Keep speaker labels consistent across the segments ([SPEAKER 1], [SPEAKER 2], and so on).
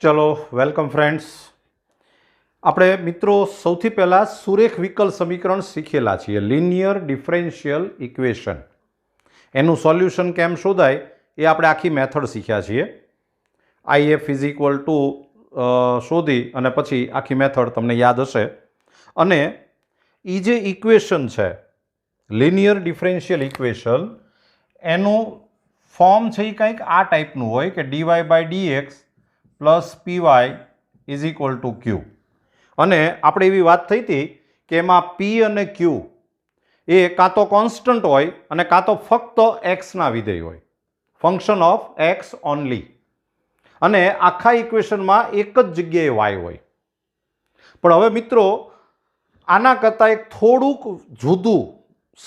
[SPEAKER 1] ચલો welcome friends. આપણે મિત્રો સૌથી પહેલાં સુરેખ વિકલ સમીકરણ શીખેલા છીએ, લિનિયર ડિફરન્શિયલ ઇક્વેશન. એનું સોલ્યુશન કેમ શોધાય એ આપણે આખી મેથડ શીખ્યા છીએ. IF ઇઝ ઇક્વલ ટુ શોધી અને પછી આખી મેથડ તમને યાદ હશે. અને એ જે ઇક્વેશન છે લિનિયર ડિફરન્શિયલ ઇક્વેશન, એનું ફોર્મ છે એ કંઈક આ ટાઈપનું હોય કે dy/dx પ્લસ પીવાય ઇઝ ઇક્વલ ટુ ક્યુ. અને આપણે એવી વાત થઈ હતી કે એમાં પી અને ક્યુ એ કાં તો કોન્સ્ટન્ટ હોય અને કાં તો ફક્ત એક્સના વિધેય હોય, ફંક્શન ઓફ એક્સ ઓનલી. અને આખા ઇક્વેશનમાં એક જ જગ્યાએ વાય હોય. પણ હવે મિત્રો આના કરતાં એક થોડુંક જુદું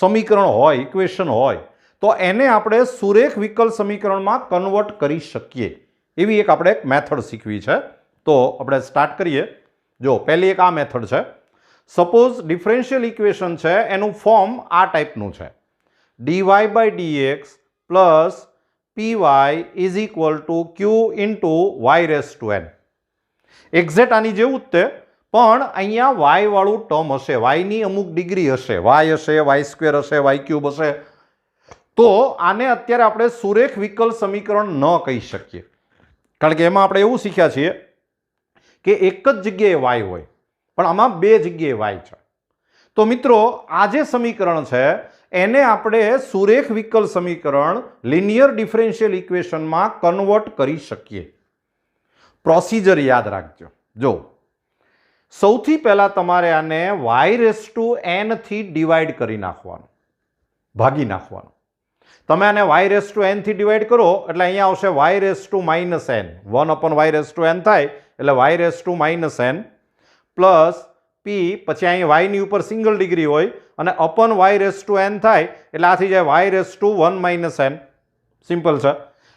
[SPEAKER 1] સમીકરણ હોય, ઇક્વેશન હોય, તો એને આપણે સુરેખ વિકલ સમીકરણમાં કન્વર્ટ કરી શકીએ એવી એક આપણે એક મેથડ શીખવી છે. તો આપણે સ્ટાર્ટ કરીએ. જો પહેલી એક આ મેથડ છે. સપોઝ ડિફરન્શિયલ ઇક્વેશન છે, એનું ફોર્મ આ ટાઈપનું છે, dy/dx plus py is equal to Q into y⁻n. Exact આની જેવું જ તે, પણ અહીંયા વાય વાળું ટર્મ હશે, વાયની અમુક ડિગ્રી હશે, વાય હશે, y² હશે, y³ હશે. તો આને અત્યારે આપણે સુરેખ વિકલ સમીકરણ ન કહી શકીએ, કારણ કે એમાં આપણે એવું શીખ્યા છીએ કે એક જ જગ્યાએ વાય હોય, પણ આમાં બે જગ્યાએ વાય છે. તો મિત્રો આ જે સમીકરણ છે એને આપણે સુરેખ વિકલ સમીકરણ લિનિયર ડિફરન્શિયલ ઇક્વેશનમાં કન્વર્ટ કરી શકીએ. પ્રોસિજર યાદ રાખજો. જો સૌથી પહેલા તમારે આને y⁻n થી ડિવાઈડ કરી નાખવાનું, ભાગી નાખવાનું. તમે આને y⁻n થી ડિવાઈડ કરો એટલે અહીંયા આવશે y⁻n, 1/y⁻n થાય એટલે y⁻n પ્લસ p, પછી અહીં y ની ઉપર સિંગલ ડિગ્રી હોય અને અપન y⁻n થાય એટલે આ થઈ જાય y⁻1 n. સિમ્પલ છે.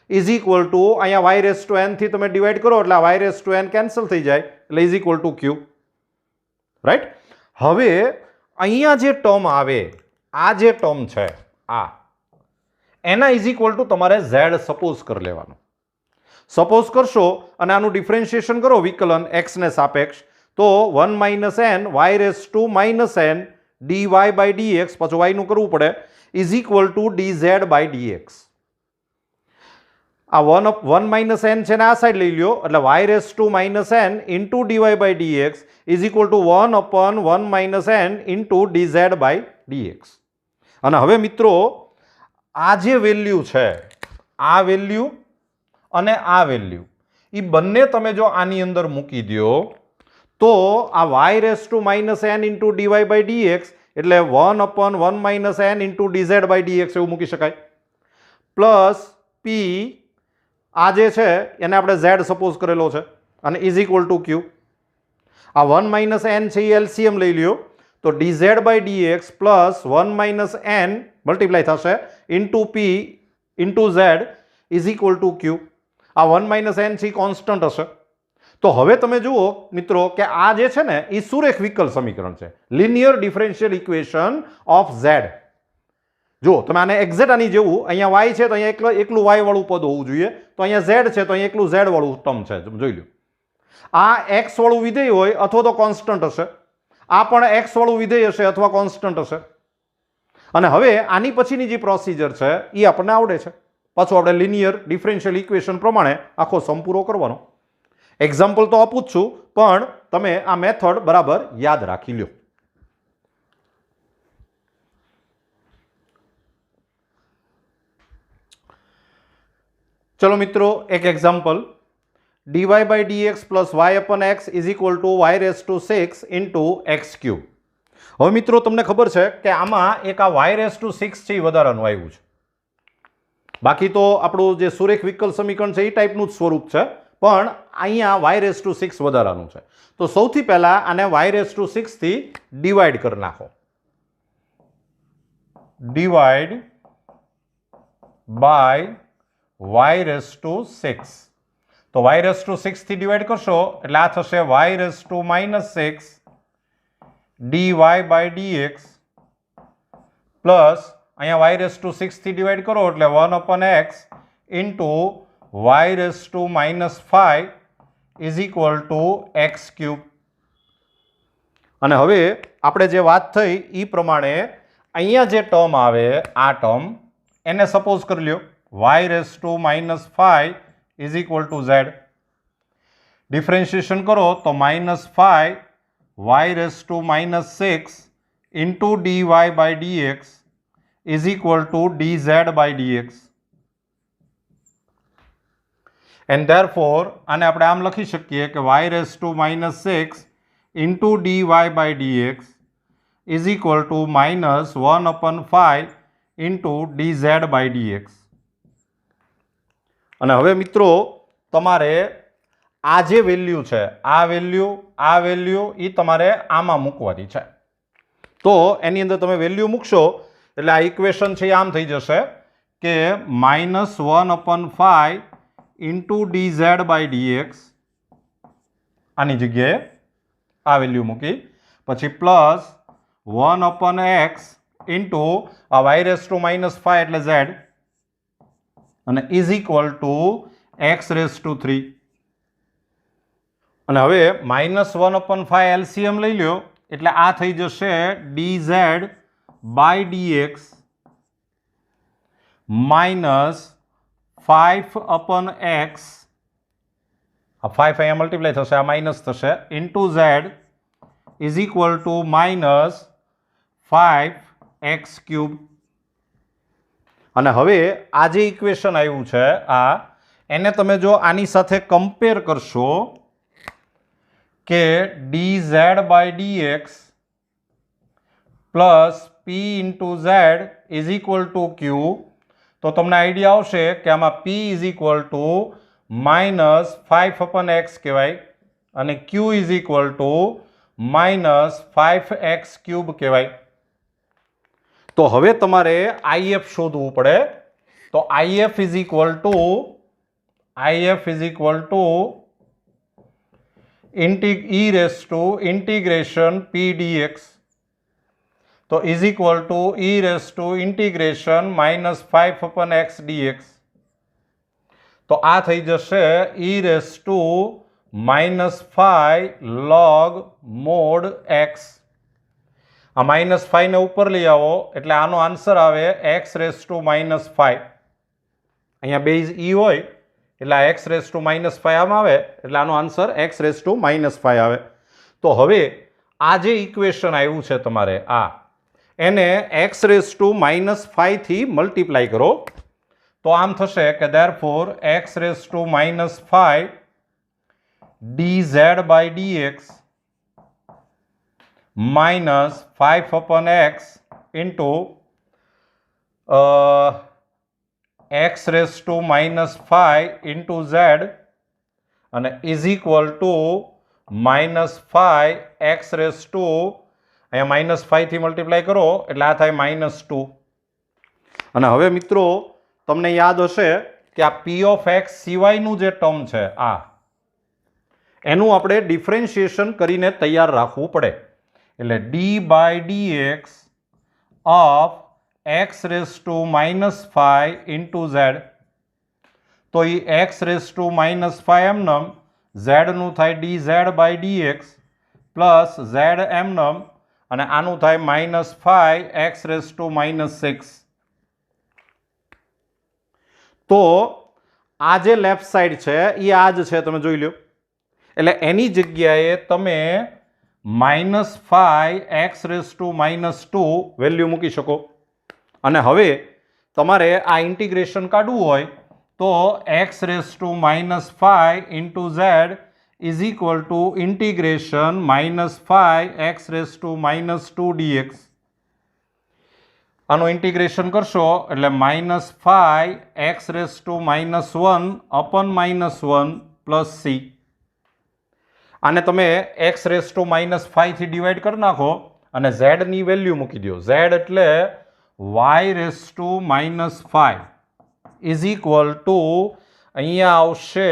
[SPEAKER 1] ઇઝ ઇક્વલ ટુ અહીંયા y⁻n થી તમે ડિવાઈડ કરો એટલે y⁻n કેન્સલ થઈ જાય એટલે is equal to q. Right. હવે અહીંયા જે ટર્મ આવે, આ જે ટર્મ છે આ, એના ઇઝ ઇક્વલ ટુ તમારે z સપોઝ કરી લેવાનું. સપોઝ કરશો અને આનું ડિફરન્શિએશન કરો વિકલન x ને સાપેક્ષ, તો 1 - n y⁻n dy/dx, પછી y નું કરવું પડે, ઇઝ ઇક્વલ ટુ dz/dx. આ 1 - n છે ને આ સાઈડ લઈ લ્યો એટલે y⁻n into dy/dx is equal two 1/1 - n into dz/dx. અને હવે મિત્રો આ જે વેલ્યુ છે, આ વેલ્યુ અને આ વેલ્યુ, એ બંને તમે જો આની અંદર મૂકી દો તો આ y⁻n ઇન્ટુ dy/dx એટલે 1/1 - n ઇન્ટુ dz/dx એવું મૂકી શકાય. પ્લસ p, આ જે છે એને આપણે z સપોઝ કરેલો છે અને ઇઝ ઇક્વલ ટુ q. આ 1 - n છે એ એલસીએમ લઈ લ્યો તો dz/dx પ્લસ 1 - n મલ્ટીપ્લાય થશે into p into z is equal to q. આ 1 - n છે કોન્સ્ટન્ટ હશે. તો હવે તમે જુઓ મિત્રો કે આ જે છે ને એ સુરેખ વિકલ સમીકરણ છે, linear differential equation of z. જો તમે આને એક્ઝેક્ટ આની જેવું, અહીંયા y છે તો અહીંયા એકલું y વાળું પદ હોવું જોઈએ, તો અહીંયા z છે તો અહીંયા એકલું z વાળું ટર્મ છે. જોઈ લો, આ x વાળું વિધેય હોય અથવા તો કોન્સ્ટન્ટ હશે, આ પણ x વાળું વિધેય હશે અથવા કોન્સ્ટન્ટ હશે. અને હવે આની પછીની જે પ્રોસિજર છે એ આપણને આવડે છે. પાછું આપણે લિનિયર ડિફરન્શિયલ ઇક્વેશન પ્રમાણે આખો સમ પૂરો કરવાનો. એક્ઝામ્પલ તો આપું જ છું, પણ તમે આ મેથડ બરાબર યાદ રાખી લ્યો. ચલો મિત્રો એક example, dy/dx plus y/x is equal two y⁻6 into x³. હવે મિત્રો તમને ખબર છે કે આમાં એક આ y⁻6 છે એ વધારાનું આવ્યું છે. બાકી તો આપણું જે સુરેખ વિકલ સમીકરણ છે એ ટાઈપનું જ સ્વરૂપ છે, પણ અહીંયા y⁻6 વધારાનું છે. તો સૌથી પહેલા આને y⁻6 થી ડિવાઈડ કરી નાખો. Divide by y⁻6. તો y⁻6 થી ડિવાઈડ કરશો એટલે આ થશે y⁻6 dy/dx પ્લસ અહીંયા y⁻6 થી ડિવાઈડ કરો એટલે 1/x into y⁻5 is equal to x cube. અને હવે આપણે જે વાત થઈ એ પ્રમાણે અહીંયા જે ટર્મ આવે આ ટર્મ એને સપોઝ કરી લ્યો y raise to -5 is equal to z. Differentiation કરો તો -5 y raise to -6 into dy by dx is equal to dz by dx. And therefore આને આપણે આમ લખી શકીએ કે y raise to -6 into dy by dx is equal to -1/5 into dz by dx. અને હવે મિત્રો તમારે આ જે વેલ્યુ છે આ વેલ્યુ એ તમારે આમાં મૂકવાની છે. તો એની અંદર તમે વેલ્યુ મૂકશો એટલે આ ઇક્વેશન છે આમ થઈ જશે કે -1/5 ઇન્ટુ dz બાય dx આની જગ્યાએ આ વેલ્યુ મૂકી પછી પ્લસ 1/x ઇન્ટુ આ વાય રેસ ટુ -5 એટલે z અને is equal to x raise two 3. અને હવે -1/5 એલસીએમ લઈ લ્યો એટલે આ થઈ જશે dz by dx minus 5/x, આ 5 અહીંયા મલ્ટીપ્લાય થશે આ માઇનસ થશે into z is equal two -5x cube. અને હવે આ જે ઇક્વેશન આવ્યું છે આ એને તમે જો આની સાથે કમ્પેર કરશો કે dz by dx plus p into z is equal to q તો તમને આઈડિયા આવશે કે આમાં p is equal two -5/x કહેવાય અને q is equal two -5x cube કહેવાય. તો હવે તમારે if શોધવું પડે. તો if is equal to e raise to integration p dx તો is equal to e raise to integration -5/x dx. તો આ થઈ જશે e raise to -5 log mod x. આ -5 ને ઉપર લઈ આવો એટલે આનો આન્સર આવે x રેસ ટુ -5. અહીંયા બેઝ e હોય એટલે આ x રેસ ટુ -5 આમ આવે એટલે આનો આન્સર x રેસ ટુ -5 આવે. તો હવે આ જે ઇક્વેશન આવ્યું છે તમારે આ એને x રેસ ટુ -5 થી મલ્ટીપ્લાય કરો તો આમ થશે કે therefore x raise to -5 dz by dx minus 5/x into x raised to -5 into z અને is equal to -5 x raised to અહીંયા -5 થી મલ્ટીપ્લાય કરો એટલે આ થાય -2. અને હવે મિત્રો તમને યાદ હશે કે આ p of x સિવાયનું જે ટર્મ છે આ એનું આપણે ડિફરન્શિએશન કરીને તૈયાર રાખવું પડે. એટલે d by dx of x raise to -5 into z તો એ x રેસ ટુ -5 એમનમ z નું થાય dz by dx plus z એમનમ અને આનું થાય -5 x રેસ ટુ -6. તો આ જે લેફ્ટ સાઈડ છે એ આ જ છે તમે જોઈ લો. એટલે એની જગ્યાએ તમે -5 x રેસ ટુ -2 વેલ્યુ મૂકી શકો. અને હવે તમારે આ ઇન્ટિગ્રેશન કાઢવું હોય તો x raise to -5 into z is equal to integration -5 x raise two -2 dx. આનું ઇન્ટિગ્રેશન કરશો એટલે -5 x raise two -1 અપન -1 plus c. આને તમે x રેસ ટુ -5 થી ડિવાઈડ કરી નાખો અને z ની વેલ્યુ મૂકી દો. z એટલે y race to -5 is equal to અહીંયા આવશે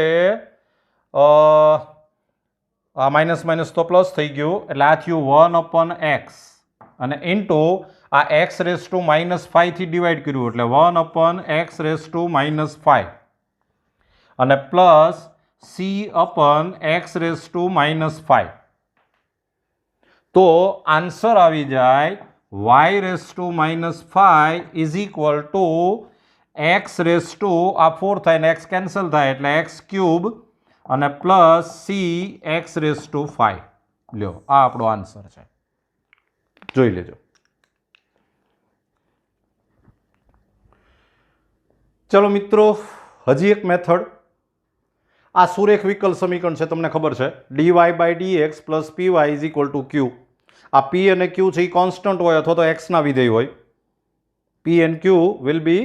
[SPEAKER 1] આ માઇનસ માઇનસ તો પ્લસ થઈ ગયું એટલે આ થયું 1/x અને ઇન્ટુ આ x રેસ ટુ -5 થી ડિવાઈડ કર્યું એટલે 1/x રેસ ટુ -5 અને પ્લસ c/(x⁻⁵. તો આન્સર આવી જાય y⁻⁵ is equal to x⁻, થાય ને x કેન્સલ થાય એટલે x³ અને પ્લસ c(x⁵). લ્યો આ આપણો આન્સર છે, જોઈ લેજો. ચલો મિત્રો, હજી એક મેથડ. આ સુરેખ વિકલ સમીકરણ છે, તમને ખબર છે dy/dx plus py is equal to q. આ p અને q છે એ કોન્સ્ટન્ટ હોય અથવા તો x ના વિધેય હોય. p and q will be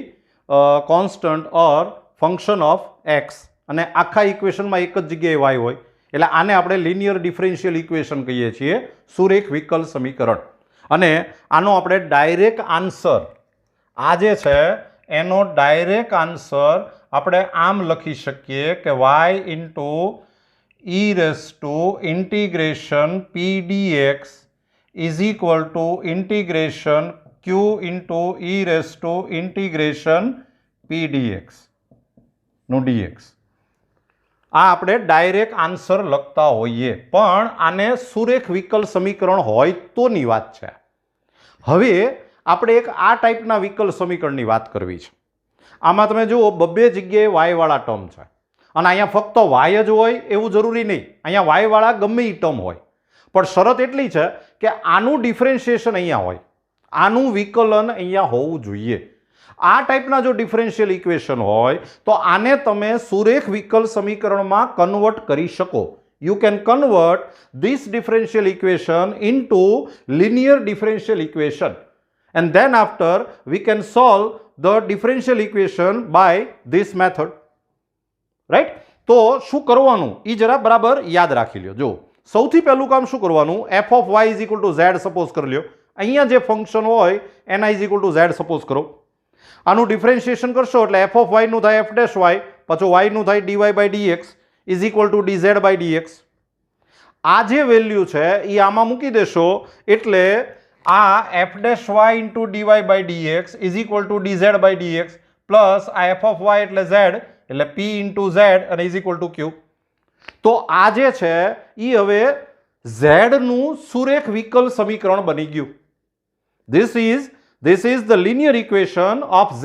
[SPEAKER 1] constant or function of x, અને આખા ઇક્વેશનમાં એક જ જગ્યાએ y હોય, એટલે આને આપણે લિનિયર ડિફરન્શિયલ ઇક્વેશન કહીએ છીએ, સુરેખ વિકલ સમીકરણ. અને આનો આપણે ડાયરેક્ટ આન્સર, આ જે છે એનો ડાયરેક્ટ આન્સર આપણે આમ લખી શકીએ કે y(e⁻p dx) is equal two q(e⁻p dx) નું dx. આ આપણે ડાયરેક્ટ આન્સર લખતા હોઈએ, પણ આને સુરેખ વિકલ સમીકરણ હોય તોની વાત છે. હવે આપણે એક આ ટાઈપના વિકલ સમીકરણની વાત કરવી છે. આમાં તમે જુઓ બબ્બે જગ્યાએ વાય વાળા ટર્મ છે, અને અહીંયા ફક્ત વાય જ હોય એવું જરૂરી નહીં, અહીંયા વાય વાળા ગમે એ ટર્મ હોય, પણ શરત એટલી છે કે આનું ડિફરન્શિએશન અહીંયા હોય, આનું વિકલન અહીંયા હોવું જોઈએ. આ ટાઈપના જો ડિફરન્શિયલ ઇક્વેશન હોય તો આને તમે સુરેખ વિકલ સમીકરણમાં કન્વર્ટ કરી શકો. You can convert this differential equation into linear differential equation, and then after we can solve the differential equation by this method, right? તો શું કરવાનું એ જરા બરાબર યાદ રાખી લ્યો. જો સૌથી પહેલું કામ શું કરવાનું, f(y) is equal two z suppose કરી લ્યો. અહીંયા જે ફંક્શન હોય એના is equal two z suppose કરો. આનું ડિફરન્શિએશન કરશો એટલે f(y) નું થાય f', પાછું y નું થાય dy/dx is equal two dz/dx. આ જે વેલ્યુ છે એ આમાં મૂકી દેશો એટલે આ f'(y) into dy/dx is equal two dz/dx plus આ f(y) એટલે z એટલે p ઇન્ટુ z અને ઇઝ ઇક્વલ ટુ q. તો આ જે છે એ હવે z નું સુરેખ વિકલ સમીકરણ બની ગયું. This is the linear equation of z.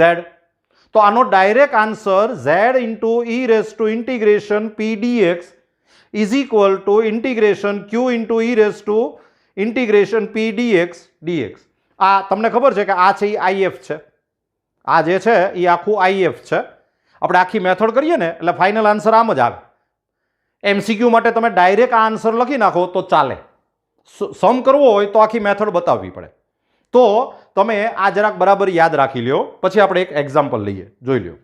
[SPEAKER 1] તો આનો direct answer z into e⁻p dx is equal to integration q into e⁻p dx. આ તમને ખબર છે કે આ છે એ if છે, આ જે છે એ આખું if છે. આપણે આખી મેથડ કરીએ ને એટલે ફાઇનલ આન્સર આમ જ આવે. MCQ માટે તમે ડાયરેક્ટ આ આન્સર લખી નાખો તો ચાલે, સમ કરવો હોય તો આખી મેથડ બતાવવી પડે. તો તમે આ જરાક બરાબર યાદ રાખી લ્યો, પછી આપણે એક એક્ઝામ્પલ લઈએ, જોઈ લ્યો.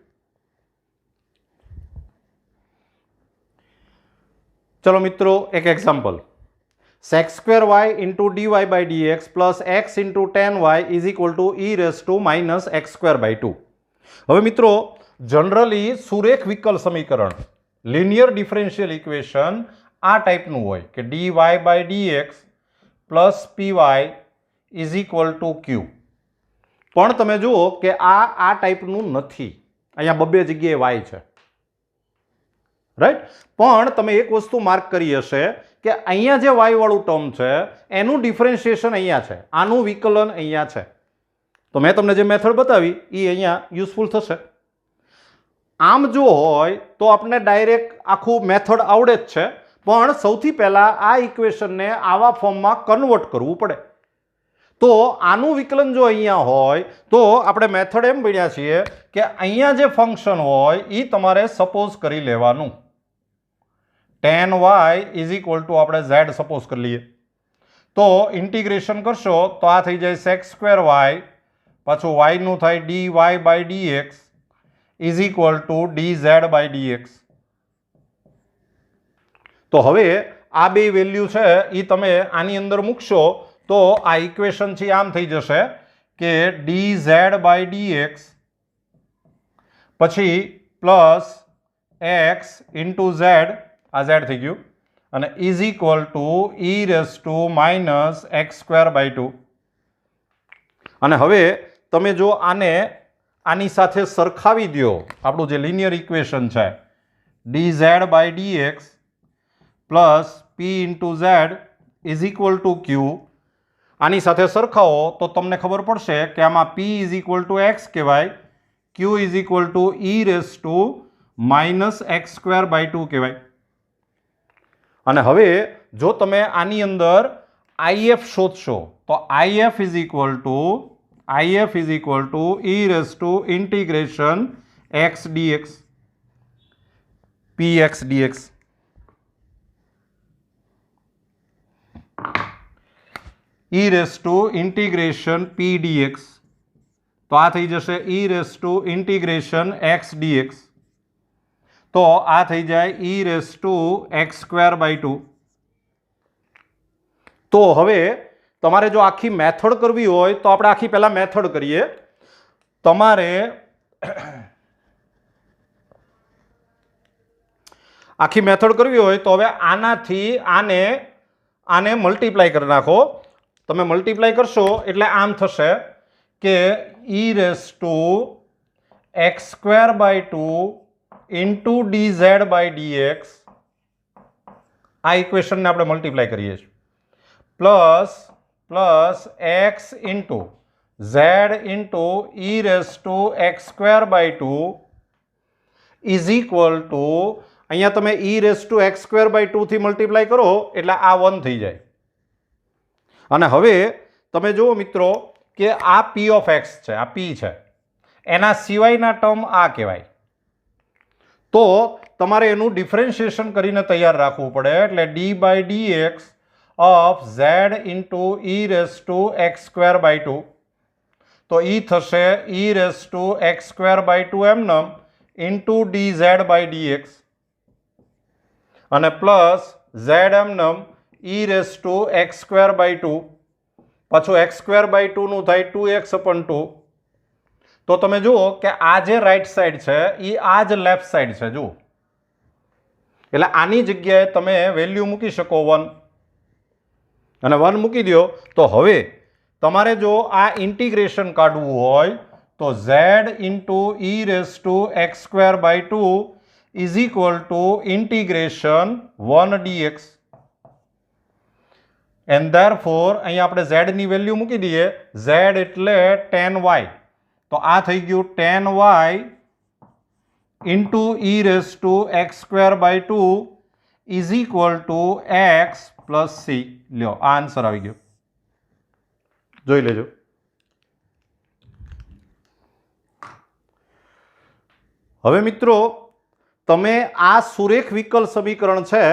[SPEAKER 1] ચલો મિત્રો, એક example. sec² into dy/dx plus x into tan y is equal two e⁻x²/2. હવે મિત્રો, જનરલી સુરેખ વિકલ સમીકરણ લિનિયર ડિફરન્શિયલ ઇક્વેશન આ ટાઈપનું હોય કે dy/dx plus py is equal to q. પણ તમે જુઓ કે આ ટાઈપનું નથી, અહીંયા બબ્બે જગ્યાએ y છે, રાઈટ? પણ તમે એક વસ્તુ માર્ક કરી હશે કે અહીંયા જે y વાળું ટર્મ છે એનું ડિફરન્શિએશન અહીંયા છે, આનું વિકલન અહીંયા છે. તો મેં તમને જે મેથડ બતાવી એ અહીંયા યુઝફુલ થશે. આમ જો હોય તો આપણે ડાયરેક્ટ આખું મેથડ આવડે જ છે, પણ સૌથી પહેલા આ ઇક્વેશનને આવા ફોર્મમાં કન્વર્ટ કરવું પડે. તો આનું વિકલન જો અહીંયા હોય તો આપણે મેથડ એમ ભણ્યા છીએ કે અહીંયા જે ફંક્શન હોય એ તમારે સપોઝ કરી લેવાનું. tan y is equal two આપણે z સપોઝ કરી લઈએ. તો ઇન્ટિગ્રેશન કરશો તો આ થઈ જાય sec²y, પાછું y નું થાય dy/dx is equal two dz/dx. તો હવે આ બે વેલ્યુ છે એ તમે આની અંદર મૂકશો તો આ ઇક્વેશન છે આમ થઈ જશે કે dz/dx પછી પ્લસ x ઇન્ટુ z, આ z થઈ ગયું, અને ઇઝ ઇક્વલ ટુ e⁻x²/2. અને હવે તમે જો આને આની સાથે સરખાવી દો, આપણું જે લિનિયર ઇક્વેશન છે dz by dx plus p into z is equal to Q. આની સાથે સરખાવો તો તમને ખબર પડશે કે આમાં p is equal to x કહેવાય, q is equal to e raise to minus x square by 2 કહેવાય. અને હવે જો તમે આની અંદર if શોધશો તો if is equal to e raise to integration x dx px dx. e raise to integration p dx તો આ થઈ જશે e raise to integration x dx તો આ થઈ જાય e raise to x square by 2. તો હવે તમારે જો આખી મેથડ કરવી હોય તો આપણે આખી પહેલા મેથડ કરીએ. તમારે આખી મેથડ કરવી હોય તો હવે આનાથી આને મલ્ટીપ્લાય કરી નાખો. તમે મલ્ટીપ્લાય કરશો એટલે આમ થશે કે e raise to x square by 2 into dz by dx, આ ઇક્વેશનને આપણે મલ્ટીપ્લાય કરીએ છીએ, plus x into z into e raise to x square by 2 is equal to, અહીંયા તમે e raise to x square by 2 થી multiply કરો એટલે આ 1 થઈ જાય. અને હવે તમે જુઓ મિત્રો કે આ p ઓફ x છે, આ p છે, એના સિવાયના ટર્મ આ કહેવાય. તો તમારે એનું ડિફરન્શિએશન કરીને તૈયાર રાખવું પડે. એટલે d by dx of z into e raise to x square by 2 તો e થશે e raise to x square by 2 એમનમ ઇન્ટુ dz બાય dx અને પ્લસ z એમનમ e raise to x square by 2, પાછું x square by 2 નું થાય 2x અપન 2. તો તમે જુઓ કે આ જે રાઈટ સાઈડ છે એ આ જ લેફ્ટ સાઈડ છે. જુઓ એટલે આની જગ્યાએ તમે વેલ્યુ મૂકી શકો 1 અને 1 મૂકી દો. તો હવે તમારે જો આ ઇન્ટિગ્રેશન કાઢવું હોય તો z into e raise to x square by 2 is equal to integration 1 dx. And therefore અહીંયા આપણે z ની વેલ્યુ મૂકી દઈએ. z એટલે tan y તો આ થઈ ગયું tan y into e raise to x square by 2 is equal to x plus c. લ્યો આ આન્સર આવી ગયો, જોઈ લેજો. હવે મિત્રો તમે આ સુરેખ વિકલ સમીકરણ છે,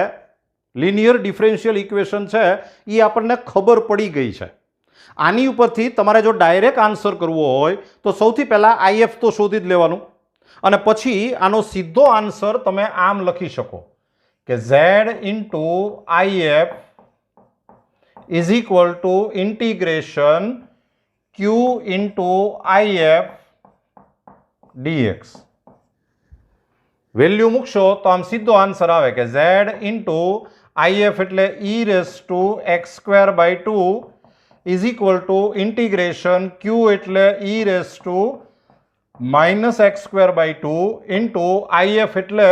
[SPEAKER 1] લિનિયર ડિફરન્શિયલ ઇક્વેશન છે, એ આપણને ખબર પડી ગઈ છે. આની ઉપરથી તમારે જો ડાયરેક્ટ આન્સર કરવો હોય તો સૌથી પહેલાં if તો શોધી જ લેવાનું અને પછી આનો સીધો આન્સર તમે આમ લખી શકો કે z into if is equal to integration q into if dx. Value મૂકશો તો આમ સીધો આન્સર આવે કે z ઇન્ટુ if એટલે e raise to x square by 2 is equal to integration q એટલે e raise to minus x square by 2 into if એટલે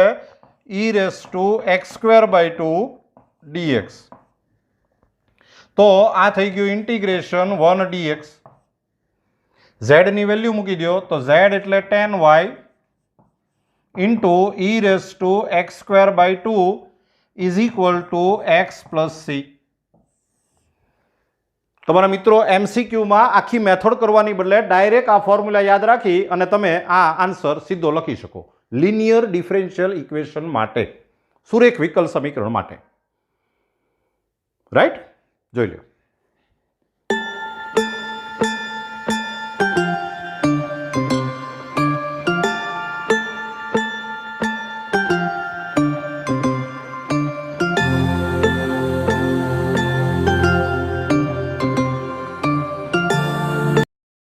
[SPEAKER 1] e raise to x square by 2 dx. તો આ થઈ ગયું integration 1 dx. z ની value મૂકી દો તો z એટલે tan y into e raise to x square by 2 is equal to x plus c. તમારા મિત્રો MCQમાં આખી મેથડ કરવાની બદલે ડાયરેક્ટ આ ફોર્મ્યુલા યાદ રાખી અને તમે આ આન્સર સીધો લખી શકો લિનિયર ડિફરન્શિયલ ઇક્વેશન માટે, સુરેખ વિકલ સમીકરણ માટે. રાઈટ, જોઈ લો.